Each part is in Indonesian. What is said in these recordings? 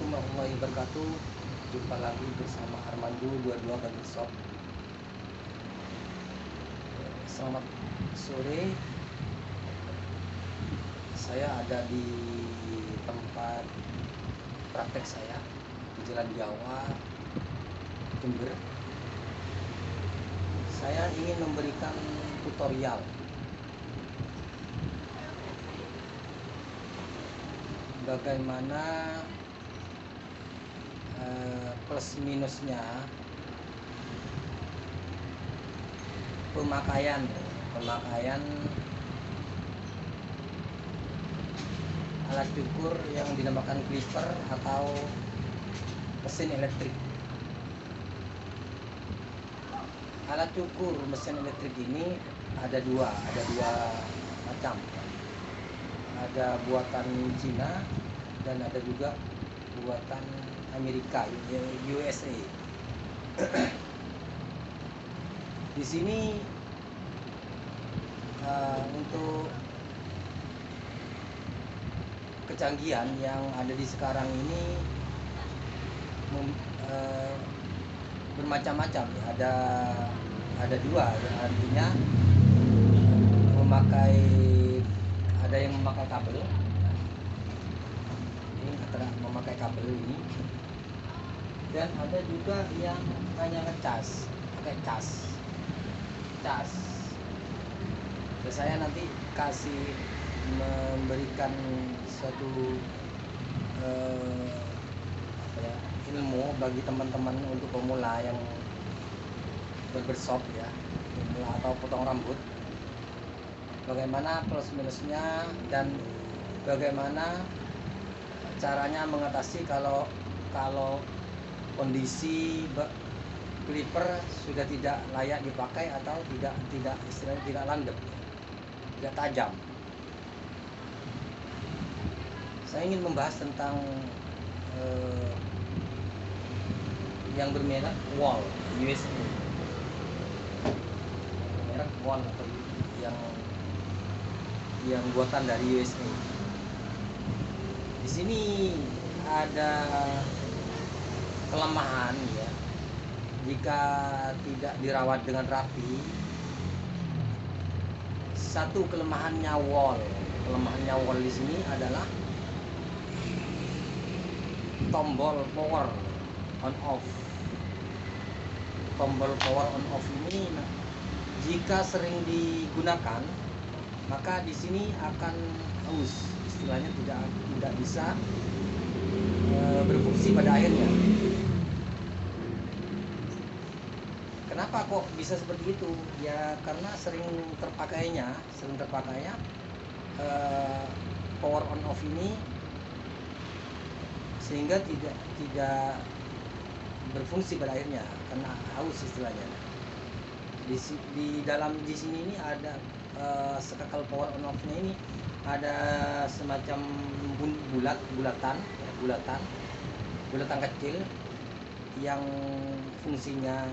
Assalamualaikum warahmatullahi wabarakatuh. Jumpa lagi bersama Armando 22 Barber Shop. Selamat sore. Saya ada di tempat praktek saya di Jalan Jawa, Jember. Saya ingin memberikan tutorial bagaimana plus minusnya pemakaian alat cukur yang dinamakan clipper atau mesin elektrik. Alat cukur mesin elektrik ini ada dua macam. Ada buatan Cina dan ada juga buatan Amerika, USA. Di sini untuk kecanggihan yang ada di sekarang ini bermacam-macam. Ada dua, yang artinya ada yang memakai kabel. Ini antara memakai kabel ini, dan ada juga yang hanya ngecas, pakai cas. Saya nanti memberikan suatu ilmu bagi teman-teman untuk pemula yang barbershop ya, pemula atau potong rambut. Bagaimana plus minusnya dan bagaimana caranya mengatasi kalau kondisi clipper sudah tidak layak dipakai atau istilahnya tidak landep, tidak tajam. Saya ingin membahas tentang yang bermerek Wahl USA, merek Wahl atau yang buatan dari USA. Di sini ada kelemahan ya, jika tidak dirawat dengan rapi. Satu kelemahannya Wahl di sini adalah tombol power on off. Tombol power on off ini jika sering digunakan, maka di sini akan aus, istilahnya tidak bisa berfungsi pada akhirnya. Kenapa kok bisa seperti itu? Ya karena sering terpakainya power on off ini, sehingga tidak berfungsi pada akhirnya karena aus istilahnya. Di sini ini ada sekakal power on off-nya ini ada semacam bulatan kecil yang fungsinya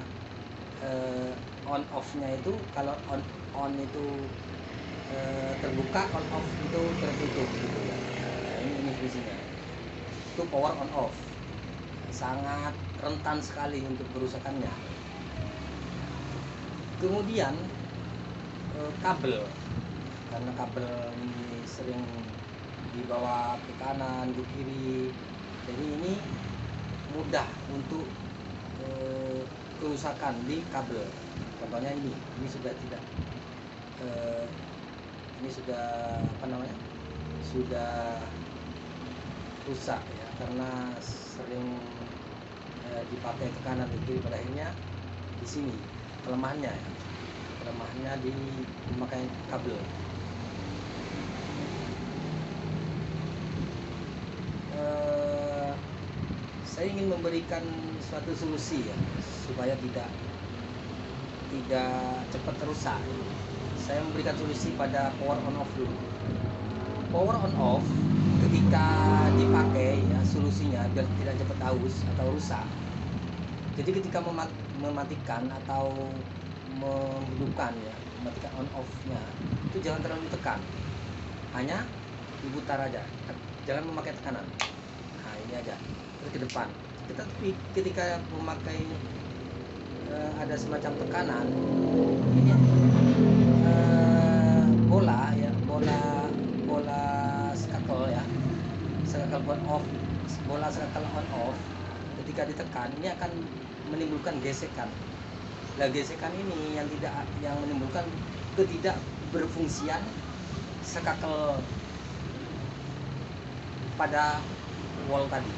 on off-nya itu, kalau on itu terbuka, on off itu tertutup gitu ya. Ini fungsinya. Itu power on off. Sangat rentan sekali untuk kerusakannya. Kemudian kabel, karena kabel ini sering dibawa ke kanan, ke kiri, jadi ini mudah untuk kerusakan di kabel. Contohnya ini sudah tidak sudah rusak ya, karena sering dipakai ke kanan ke kiri. Pada akhirnya di sini kelemahannya di memakai kabel. Saya ingin memberikan suatu solusi ya, supaya tidak cepat rusak. Saya memberikan solusi pada power on off dulu. Power on off ketika dipakai ya, solusinya biar tidak cepat aus atau rusak. Jadi ketika mematikan atau menghidupkan ya, mematikan on off-nya itu jangan terlalu ditekan, hanya diputar aja, jangan memakai tekanan. Nah ini aja, ke depan. Tapi ketika memakai ada semacam tekanan, ini bola skakel ya, skakel on off, bola skakel on off ketika ditekan ini akan menimbulkan gesekan. Nah, gesekan ini yang menimbulkan ketidak berfungsian skakel pada wall tadi.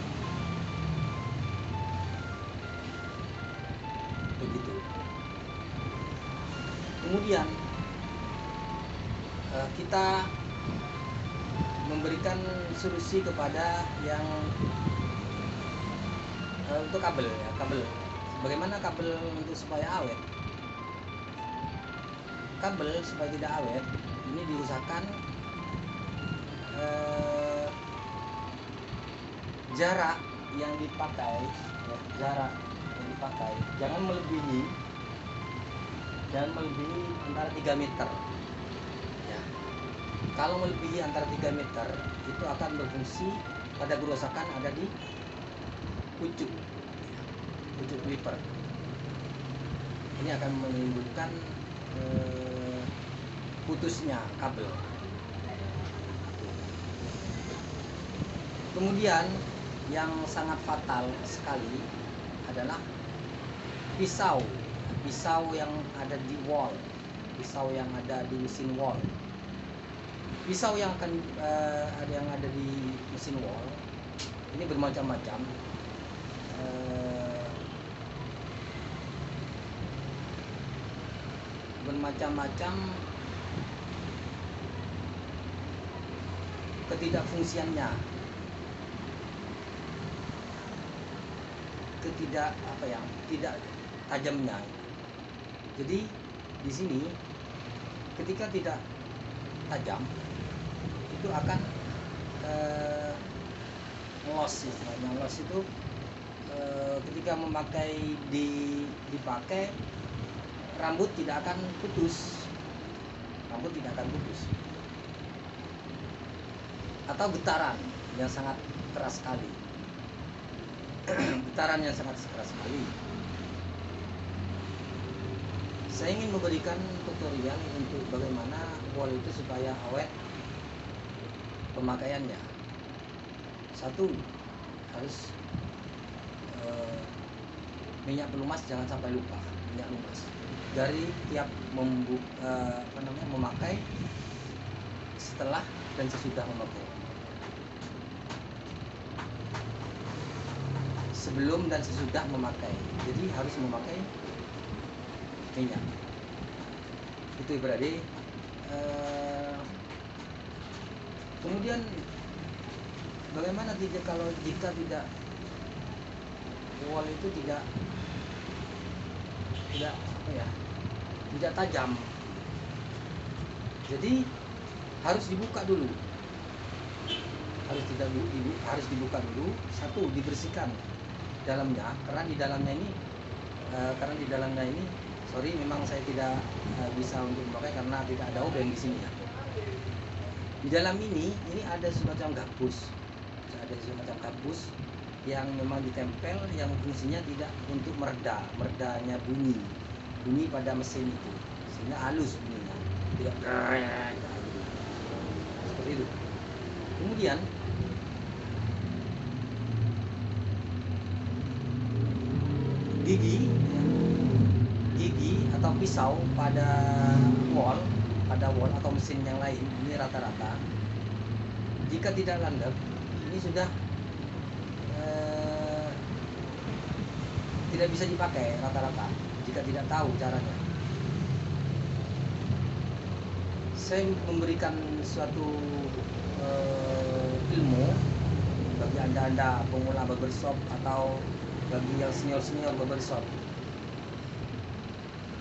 Begitu. Kemudian kita memberikan solusi kepada yang untuk kabel ya, kabel. Bagaimana kabel untuk supaya awet? Kabel supaya tidak awet ini diusahakan jarak yang dipakai ya, jangan melebihi antara 3 meter ya. Kalau melebihi antara 3 meter itu akan berfungsi pada kerusakan ada di pucuk clipper. Ini akan menimbulkan putusnya kabel. Kemudian yang sangat fatal sekali adalah pisau yang ada di wall, pisau yang ada di mesin wall. Pisau yang ada di mesin wall ini bermacam-macam. Ketidakfungsiannya, tidak tajamnya. Jadi di sini ketika tidak tajam itu akan loss istilahnya. Loss itu ketika dipakai rambut tidak akan putus, atau getaran yang sangat keras sekali. Saya ingin memberikan tutorial untuk bagaimana wall itu supaya awet pemakaiannya. Satu, harus minyak pelumas, jangan sampai lupa minyak pelumas dari tiap memakai, setelah dan sesudah memakai, sebelum dan sesudah memakai. Jadi harus memakai minyak. Itu berarti kemudian bagaimana jika tidak wall itu tidak tajam. Jadi harus dibuka dulu. Harus dibuka dulu. Satu, dibersihkan dalamnya, karena di dalamnya ini sorry, memang saya tidak bisa untuk memakai karena tidak ada obeng di sini ya. Di dalam ini ada semacam gabus. Yang memang ditempel, yang fungsinya tidak untuk meredanya bunyi pada mesin itu, sehingga halus bunyinya, tidak seperti itu. Kemudian gigi atau pisau pada wall atau mesin yang lain ini rata-rata jika tidak landep ini sudah tidak bisa dipakai rata-rata jika tidak tahu caranya. Saya memberikan suatu ilmu bagi anda pemula barbershop atau bagi yang senior barbershop.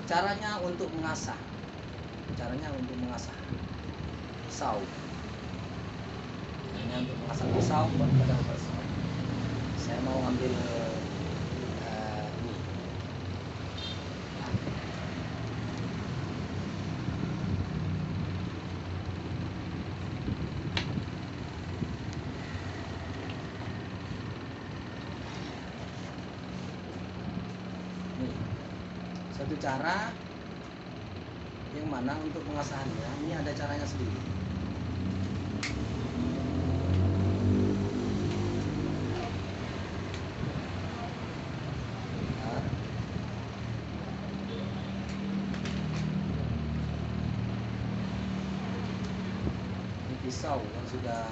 Caranya untuk mengasah pisau. Ini untuk mengasah pisau buat pada barbershop. Saya mau ambil ini. Satu cara yang mana untuk pengasahannya ini ada caranya sendiri. Ini pisau yang sudah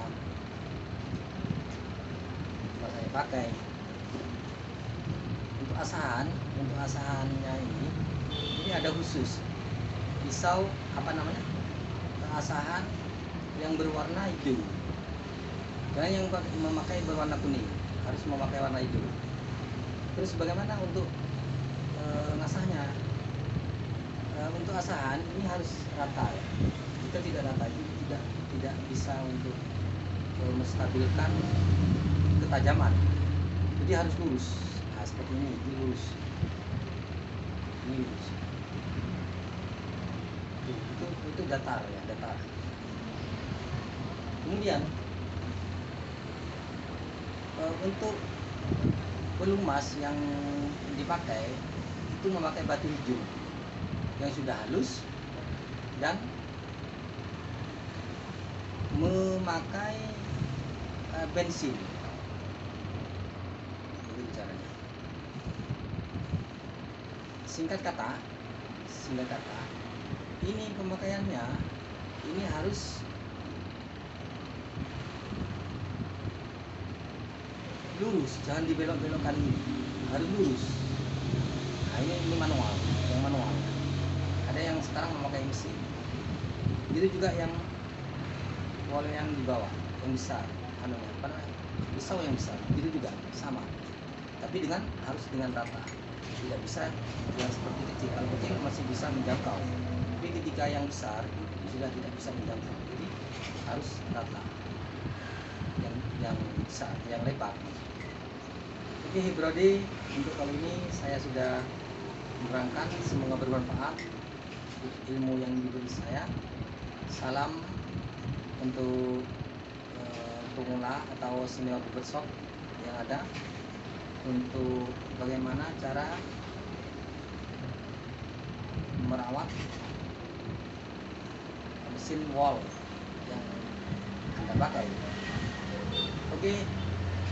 saya pakai untuk asahannya ini ada khusus pisau apa namanya, asahan yang berwarna hijau. Jangan yang memakai berwarna kuning, harus memakai warna hijau. Terus bagaimana untuk ngasahnya? Untuk asahan ini harus rata ya. Jika tidak rata itu tidak bisa untuk menstabilkan ketajaman. Jadi harus lurus. Nah, seperti ini lurus. Ini lurus. Itu datar ya, datar. Kemudian untuk pelumas yang dipakai itu memakai batu hijau yang sudah halus dan memakai bensin. Itu caranya. Singkat kata, ini pemakaiannya ini harus lurus, jangan dibelok-belokkan, harus lurus. Nah, ini manual, yang manual. Ada yang sekarang memakai mesin. Itu juga yang walau yang di bawah, yang besar, pisau yang besar, itu juga sama. Tapi harus dengan rata. Tidak bisa yang seperti kecil. Kalau kecil masih bisa menjangkau. Tapi ketika yang besar sudah tidak bisa menjangkau. Jadi harus rata. Yang besar, yang lebar. Oke, Brody, untuk kali ini saya sudah menerangkan, semoga bermanfaat ilmu yang diberi saya. Salam untuk pemula atau senior barbershop yang ada, untuk bagaimana cara merawat mesin wall yang Anda pakai. Oke,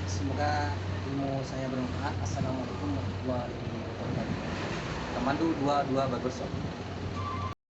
semoga ilmu saya bermanfaat. Assalamualaikum warahmatullahi wabarakatuh. Pemandu 22 barbershop.